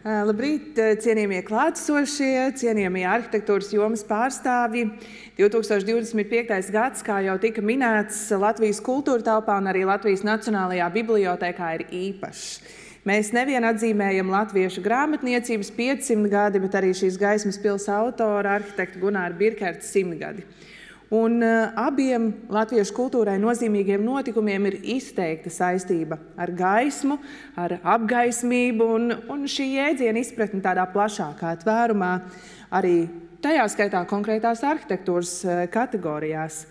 Labrīt, cienījamie klātesošie, cienījamie arhitektūras jomas pārstāvji. 2025. gads, kā jau tika minēts, Latvijas kultūra telpā un arī Latvijas Nacionālajā bibliotēkā ir īpašs. Mēs nevien atzīmējam latviešu grāmatniecības 500 gadi, bet arī šīs Gaismas pils autora, arhitekta Gunāra Birkerta 100 gadi. Un abiem latviešu kultūrai nozīmīgiem notikumiem ir izteikta saistība ar gaismu, ar apgaismību un šī jēdziena izpratne tādā plašākā tvērumā, arī tajā skaitā konkrētās arhitektūras kategorijās.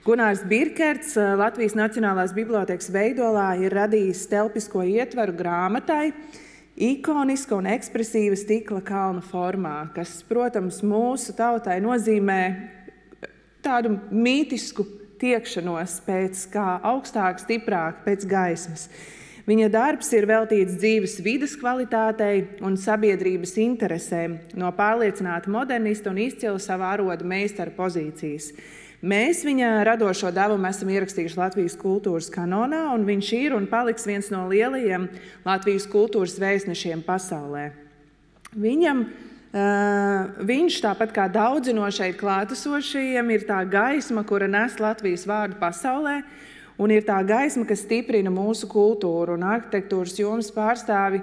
Gunārs Birkerts Latvijas Nacionālās bibliotēkas veidolā ir radījis telpisko ietvaru grāmatai, ikoniska un ekspresīva stikla kalna formā, kas, protams, mūsu tautai nozīmē tādu mītisku tiekšanos pēc kā augstāk, stiprāk, pēc gaismas. Viņa darbs ir veltīts dzīves vides kvalitātei un sabiedrības interesēm no pārliecināta modernista un izcila savu arodu meistara pozīcijas. Mēs viņa radošo devumu esam ierakstījuši Latvijas kultūras kanonā, un viņš ir un paliks viens no lielajiem Latvijas kultūras vēstnešiem pasaulē. Viņš, tāpat kā daudzi no šeit klātesošajiem, ir tā gaisma, kura nes Latvijas vārdu pasaulē, un ir tā gaisma, kas stiprina mūsu kultūru, un arhitektūras jomas pārstāvi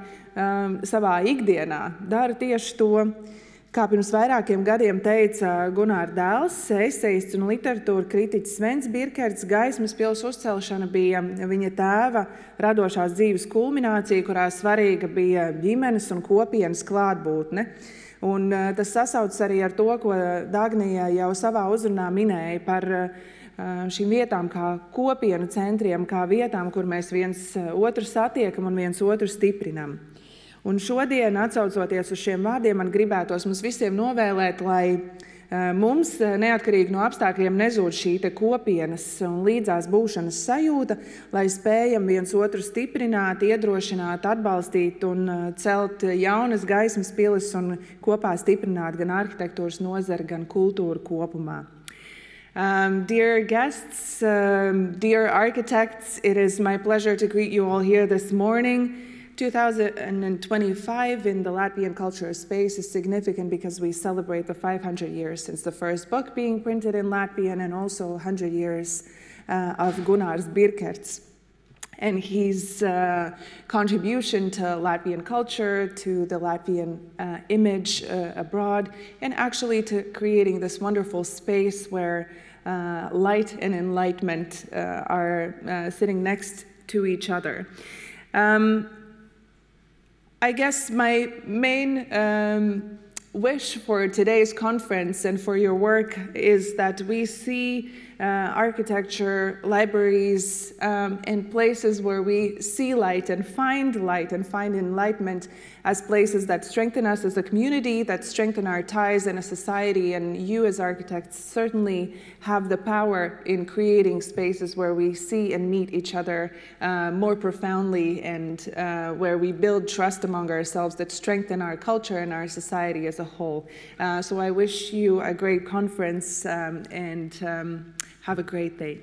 savā ikdienā dara tieši to. Kā pirms vairākiem gadiem teica Gunāra dēls, esejists un literatūra kritiķis Svens Birkerts, Gaismas pils uzcelšana bija viņa tēva radošās dzīves kulminācija, kurā svarīga bija ģimenes un kopienas klātbūtne. Un tas sasaucas arī ar to, ko Dagnija jau savā uzrunā minēja par šīm vietām kā kopienu centriem, kā vietām, kur mēs viens otru satiekam un viens otru stiprinam. Un šodien, atsaucoties uz šiem vārdiem, man gribētos mums visiem novēlēt, lai mums, neatkarīgi no apstākļiem, nezūd šī kopienas un līdzās būšanas sajūta, lai spējam viens otru stiprināt, iedrošināt, atbalstīt un celt jaunas gaismas pilis un kopā stiprināt gan arhitektūras nozari, gan kultūru kopumā. Dear guests, dear architects, it is my pleasure to greet you all here this morning. 2025 in the Latvian cultural space is significant because we celebrate the 500 years since the first book being printed in Latvian and also 100 years of Gunārs Birkerts and his contribution to Latvian culture, to the Latvian image abroad, and actually to creating this wonderful space where light and enlightenment are sitting next to each other. I guess my main wish for today's conference and for your work is that we see architecture, libraries, and places where we see light and find enlightenment as places that strengthen us as a community, that strengthen our ties in a society. And you as architects certainly have the power in creating spaces where we see and meet each other more profoundly and where we build trust among ourselves that strengthen our culture and our society as a whole. So I wish you a great conference and have a great day.